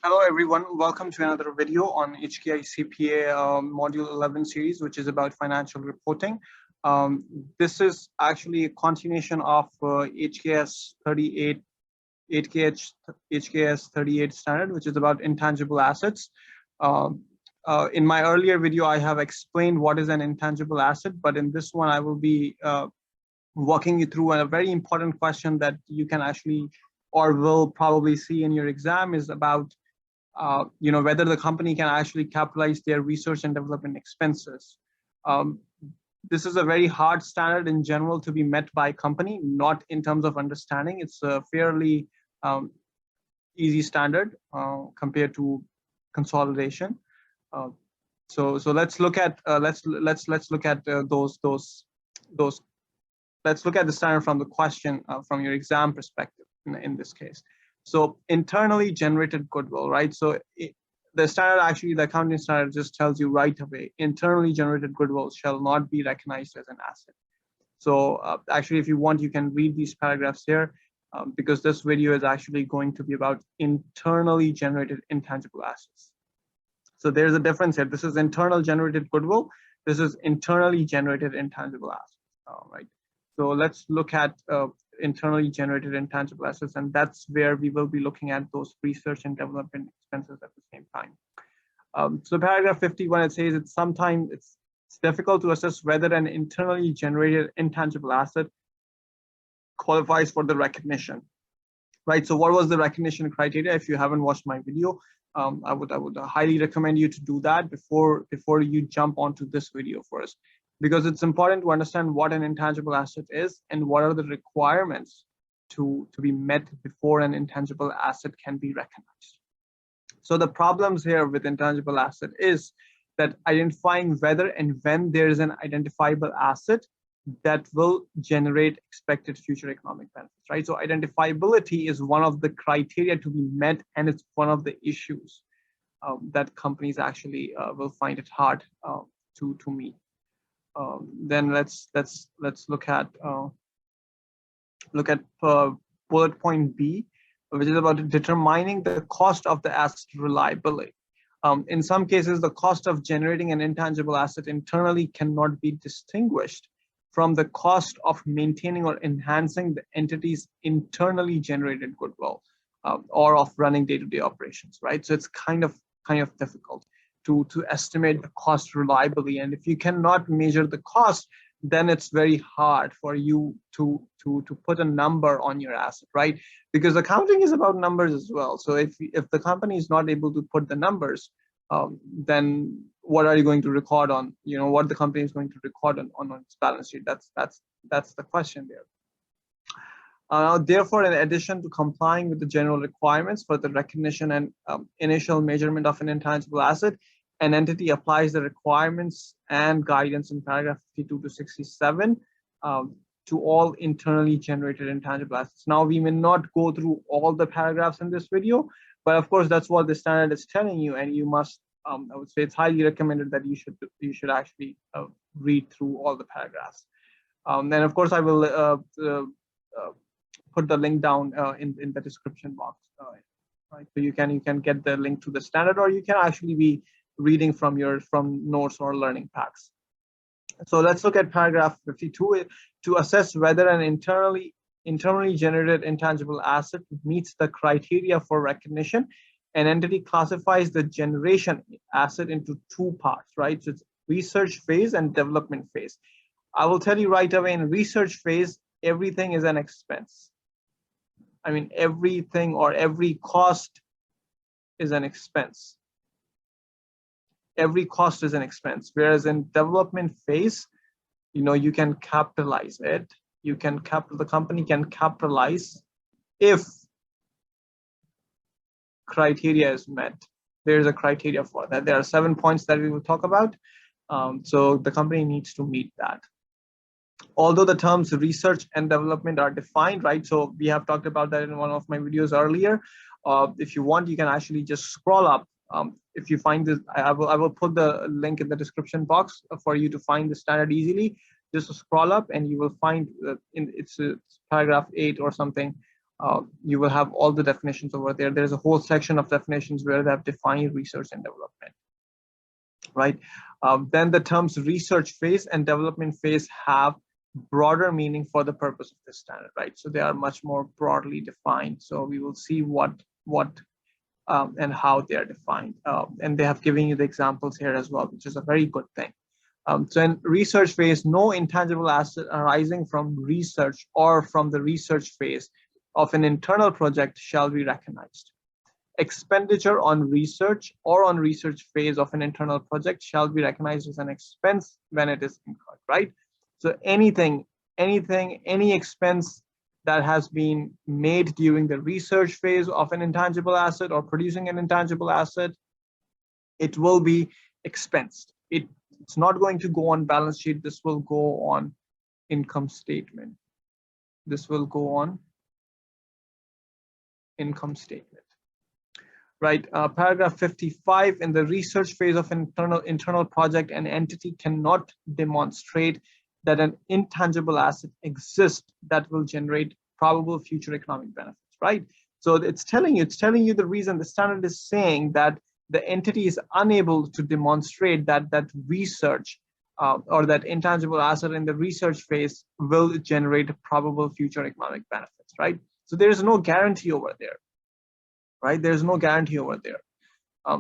Hello everyone, welcome to another video on HKICPA Module 11 series, which is about financial reporting. This is actually a continuation of HKS 38, HKS 38 standard, which is about intangible assets. In my earlier video, I have explained what is an intangible asset, but in this one, I will be walking you through a very important question that you can actually or will probably see in your exam is about whether the company can actually capitalize their research and development expenses. This is a very hard standard in general to be met by a company, not in terms of understanding. It's a fairly easy standard compared to consolidation. So let's look at let's look at those. Let's look at the standard from the question from your exam perspective in this case. So internally generated goodwill, right? So the standard, actually the accounting standard just tells you right away, internally generated goodwill shall not be recognized as an asset. So actually, if you want, you can read these paragraphs here because this video is actually going to be about internally generated intangible assets. So there's a difference here. This is internal generated goodwill. This is internally generated intangible assets, right? So let's look at internally generated intangible assets, and that's where we will be looking at those research and development expenses at the same time. So paragraph 51, it says it's difficult to assess whether an internally generated intangible asset qualifies for the recognition, right? So what was the recognition criteria? If you haven't watched my video, I would highly recommend you to do that before you jump onto this video first, because it's important to understand what an intangible asset is and what are the requirements to be met before an intangible asset can be recognized. So the problems here with intangible asset is that identifying whether and when there is an identifiable asset that will generate expected future economic benefits, right? So identifiability is one of the criteria to be met, and it's one of the issues that companies actually will find it hard to meet. Then let's look at bullet point B, which is about determining the cost of the asset reliability. In some cases, the cost of generating an intangible asset internally cannot be distinguished from the cost of maintaining or enhancing the entity's internally generated goodwill or of running day-to-day operations, right? So it's kind of difficult to estimate the cost reliably, and if you cannot measure the cost, then it's very hard for you to put a number on your asset, right? Because accounting is about numbers as well. So if the company is not able to put the numbers, then what are you going to record on? What the company is going to record on its balance sheet? That's the question there. Therefore, in addition to complying with the general requirements for the recognition and initial measurement of an intangible asset, an entity applies the requirements and guidance in paragraph 52 to 67 to all internally generated intangible assets. Now, we may not go through all the paragraphs in this video, but of course, that's what the standard is telling you, and you must, I would say it's highly recommended that you should actually read through all the paragraphs. Then, of course, I will put the link down in the description box, right? So you can get the link to the standard, or you can actually be reading from notes or learning packs. So let's look at paragraph 52 to assess whether an internally generated intangible asset meets the criteria for recognition. An entity classifies the generation asset into two parts, right? So it's research phase and development phase. I will tell you right away, in research phase, everything is an expense. I mean, everything or every cost is an expense. Every cost is an expense. Whereas in development phase, you can capitalize it. The company can capitalize if criteria is met. There's a criteria for that. There are 7 points that we will talk about. So the company needs to meet that. Although the terms research and development are defined, right? So we have talked about that in one of my videos earlier. If you want, you can actually just scroll up. If you find this, I will put the link in the description box for you to find the standard easily. Just scroll up and you will find it's paragraph 8 or something You will have all the definitions over there. There's a whole section of definitions where they have defined research and development, right? Then the terms research phase and development phase have broader meaning for the purpose of this standard, right? So they are much more broadly defined. So we will see what and how they are defined. And they have given you the examples here as well, which is a very good thing. So in research phase, no intangible asset arising from research or from the research phase of an internal project shall be recognized. Expenditure on research or on research phase of an internal project shall be recognized as an expense when it is incurred, right? So any expense that has been made during the research phase of an intangible asset or producing an intangible asset, it will be expensed. It's not going to go on balance sheet. This will go on income statement. This will go on income statement, right? Paragraph 55, in the research phase of an internal project, an entity cannot demonstrate that an intangible asset exists that will generate probable future economic benefits, right? So it's telling you the reason the standard is saying that the entity is unable to demonstrate that research or that intangible asset in the research phase will generate probable future economic benefits, right? So there is no guarantee over there, right? There's no guarantee over there.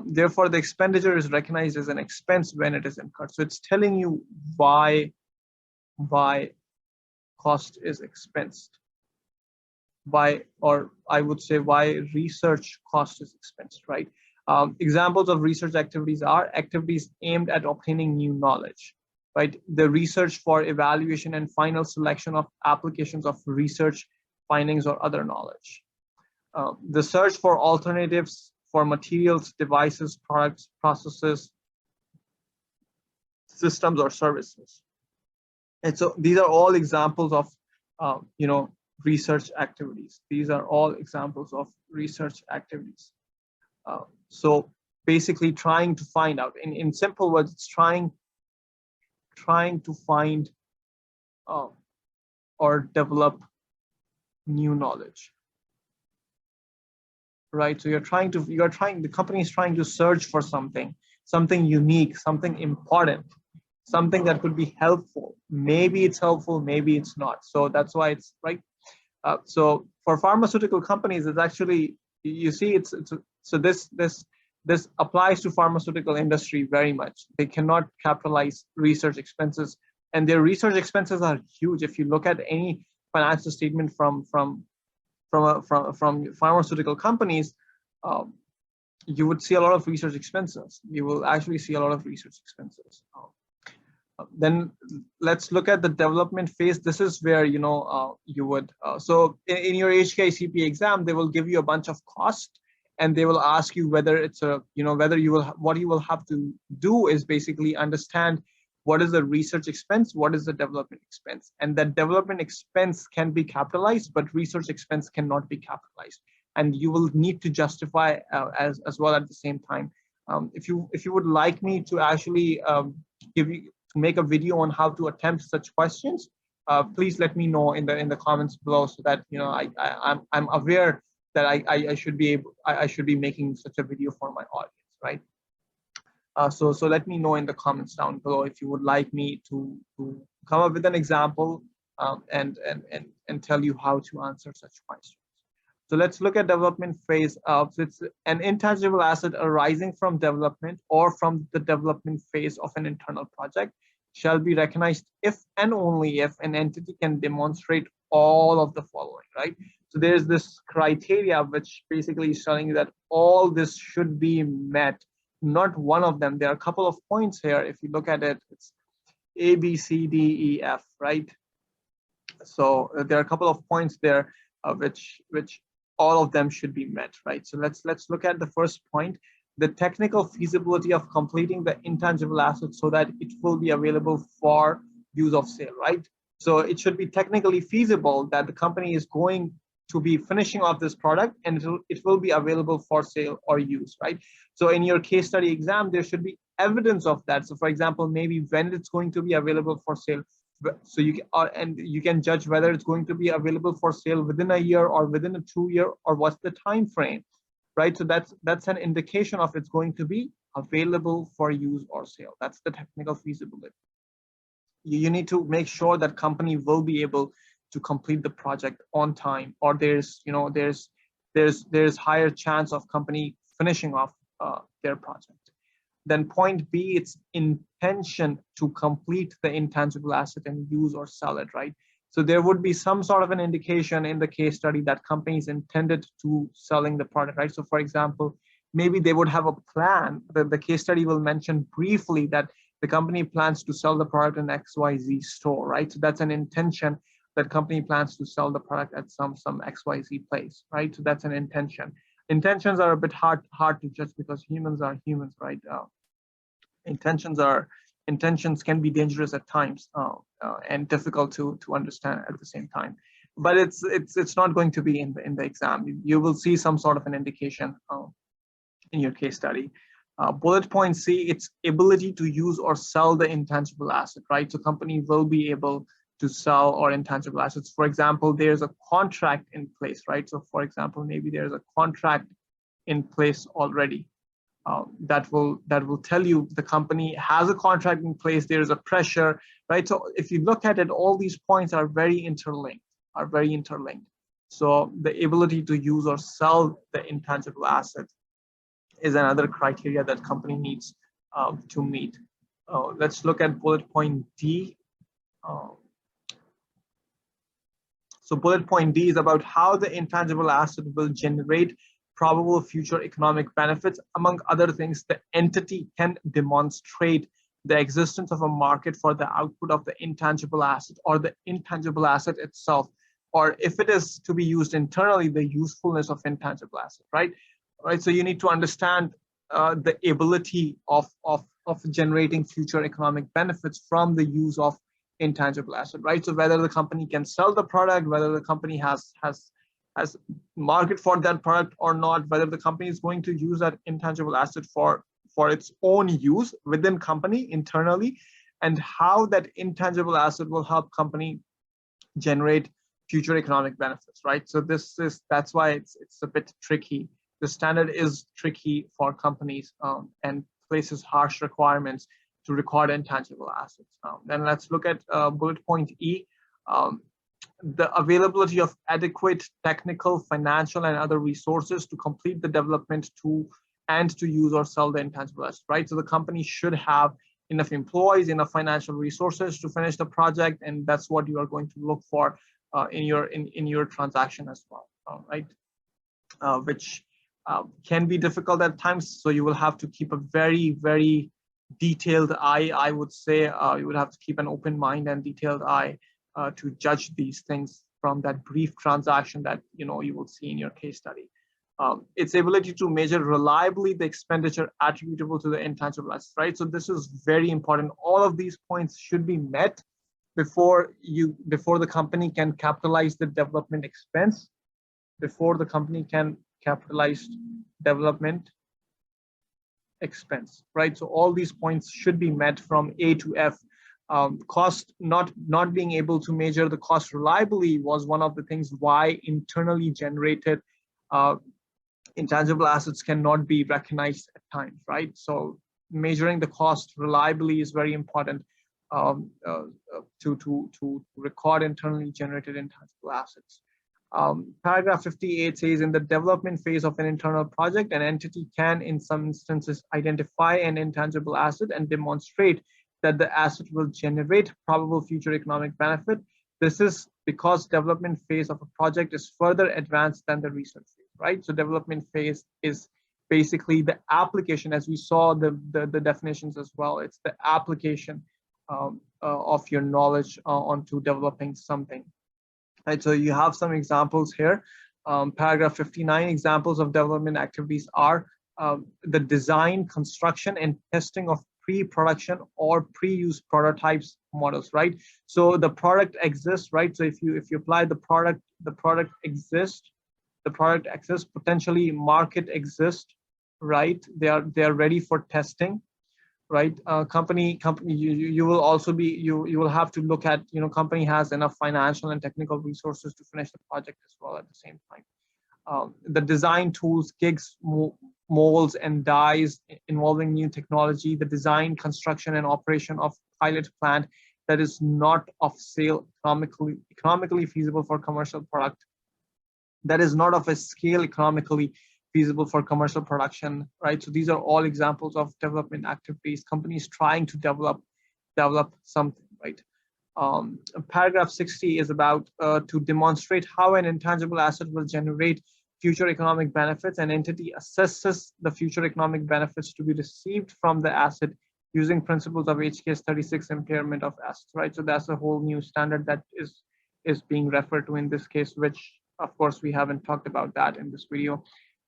Therefore, the expenditure is recognized as an expense when it is incurred. So it's telling you why cost is expensed, or I would say why research cost is expensed, right? Examples of research activities are activities aimed at obtaining new knowledge, right? The research for evaluation and final selection of applications of research findings or other knowledge. The search for alternatives for materials, devices, products, processes, systems, or services. And so these are all examples of, research activities. These are all examples of research activities. So basically trying to find out, in simple words, it's trying to find or develop new knowledge, right? So the company is trying to search for something unique, something important, something that could be helpful. Maybe it's helpful, maybe it's not. So that's why it's right. So for pharmaceutical companies, it's actually, you see, so this applies to pharmaceutical industry very much. They cannot capitalize research expenses, and their research expenses are huge. If you look at any financial statement from pharmaceutical companies, you would see a lot of research expenses. You will actually see a lot of research expenses. Then let's look at the development phase. This is where you would so in your HKICPA exam, they will give you a bunch of costs, and they will ask you whether it's what you will have to do is basically understand what is the research expense, what is the development expense, and that development expense can be capitalized, but research expense cannot be capitalized, and you will need to justify as well at the same time. If you would like me to actually make a video on how to attempt such questions, please let me know in the comments below, so that I'm aware that I should be making such a video for my audience, right? So let me know in the comments down below if you would like me to come up with an example and tell you how to answer such questions. So let's look at development phase. So it's an intangible asset arising from development or from the development phase of an internal project shall be recognized if and only if an entity can demonstrate all of the following, right? So there's this criteria which basically is telling you that all this should be met, not one of them. There are a couple of points here. If you look at it, it's A, B, C, D, E, F, right? So there are a couple of points there which all of them should be met, right? So let's look at the first point, the technical feasibility of completing the intangible asset so that it will be available for use of sale, right? So it should be technically feasible that the company is going to be finishing off this product and it will be available for sale or use, right? So in your case study exam, there should be evidence of that. So for example, maybe when it's going to be available for sale, So you can, and you can judge whether it's going to be available for sale within a year or within a 2 year, or what's the time frame, right? So that's an indication of it's going to be available for use or sale. That's the technical feasibility. You need to make sure that company will be able to complete the project on time, or there's higher chance of company finishing off their project. Then point B, it's intention to complete the intangible asset and use or sell it, right? So there would be some sort of an indication in the case study that companies intended to selling the product, right? So for example, maybe they would have a plan. The case study will mention briefly that the company plans to sell the product in XYZ store, right? So that's an intention, that company plans to sell the product at some XYZ place, right? So that's an intention. Intentions are a bit hard to judge because humans are humans, right? Intentions can be dangerous at times, and difficult to understand at the same time. But it's not going to be in the exam. You will see some sort of an indication in your case study. Bullet point C, it's ability to use or sell the intangible asset, right? So company will be able to sell or intangible assets. For example, there's a contract in place, right? So for example, maybe there's a contract in place already. That will tell you the company has a contract in place. There's a pressure, right? So if you look at it, all these points are very interlinked. So the ability to use or sell the intangible asset is another criteria that company needs to meet. Let's look at bullet point D. So bullet point D is about how the intangible asset will generate probable future economic benefits. Among other things, the entity can demonstrate the existence of a market for the output of the intangible asset or the intangible asset itself, or if it is to be used internally, the usefulness of intangible asset, right? So you need to understand the ability of generating future economic benefits from the use of intangible asset, right? So whether the company can sell the product, whether the company has market for that product or not, whether the company is going to use that intangible asset for its own use within company internally, and how that intangible asset will help company generate future economic benefits, right? So that's why it's a bit tricky. The standard is tricky for companies and places harsh requirements to record intangible assets. Then let's look at bullet point E. The availability of adequate technical, financial, and other resources to complete the development and to use or sell the intangible asset, right? So the company should have enough employees, enough financial resources to finish the project, and that's what you are going to look for in your transaction as well, right? Which can be difficult at times, so you will have to keep a very, very detailed eye. I would say you would have to keep an open mind and detailed eye to judge these things from that brief transaction that you will see in your case study. Its ability to measure reliably the expenditure attributable to the intangible assets, right? So this is very important. All of these points should be met before the company can capitalize the development expense, before the company can capitalize development expense, right? So all these points should be met from A to F. Cost, not being able to measure the cost reliably was one of the things why internally generated intangible assets cannot be recognized at times, right? So measuring the cost reliably is very important to record internally generated intangible assets. Paragraph 58 says, in the development phase of an internal project, an entity can, in some instances, identify an intangible asset and demonstrate that the asset will generate probable future economic benefit. This is because development phase of a project is further advanced than the research phase, right? So development phase is basically the application, as we saw the definitions as well. It's the application of your knowledge onto developing something. Right, so you have some examples here. Paragraph 59, examples of development activities are the design, construction, and testing of pre-production or pre-use prototypes models, right? So the product exists, right? So if you apply the product exists, potentially market exists, right? They are ready for testing. right? You will also be, you will have to look at, company has enough financial and technical resources to finish the project as well at the same time. The design tools, gigs, molds, and dies involving new technology, the design, construction, and operation of pilot plant that is not of sale economically feasible for commercial product, that is not of a scale economically feasible for commercial production, right? So these are all examples of development activities, companies trying to develop something, right? Paragraph 60 is about to demonstrate how an intangible asset will generate future economic benefits. An entity assesses the future economic benefits to be received from the asset using principles of HKS 36 impairment of assets, right? So that's a whole new standard that is being referred to in this case, which of course we haven't talked about that in this video.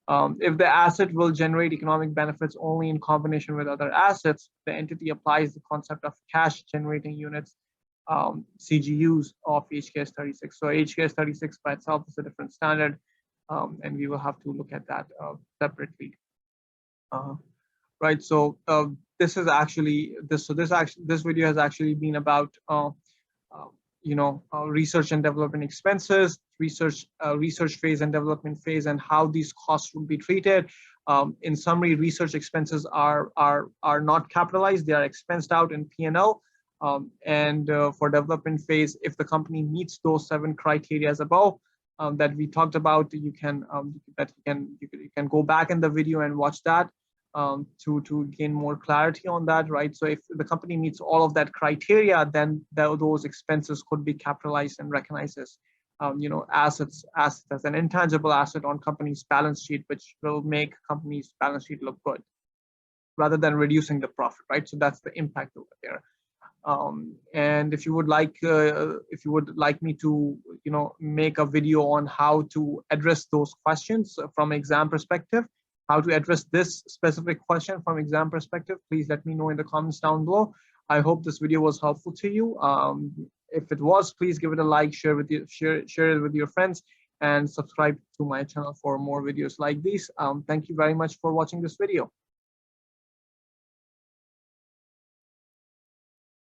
If the asset will generate economic benefits only in combination with other assets, the entity applies the concept of cash generating units, CGUs of HKS 36. So HKS 36 by itself is a different standard, and we will have to look at that separately. Right. So this is actually this. So this video has actually been about research and development expenses, research phase and development phase, and how these costs will be treated. In summary, research expenses are not capitalized; they are expensed out in P&L. And for development phase, if the company meets those 7 criteria above that we talked about, you can go back in the video and watch that to gain more clarity on that, right? So if the company meets all of that criteria, then those expenses could be capitalized and recognized as assets as an intangible asset on company's balance sheet, which will make company's balance sheet look good rather than reducing the profit, right? So that's the impact over there. And if you would like me to make a video on how to address those questions from exam perspective, how to address this specific question from exam perspective, please let me know in the comments down below. I hope this video was helpful to you. If it was, please give it a like, share it with your friends, and subscribe to my channel for more videos like these. Thank you very much for watching this video.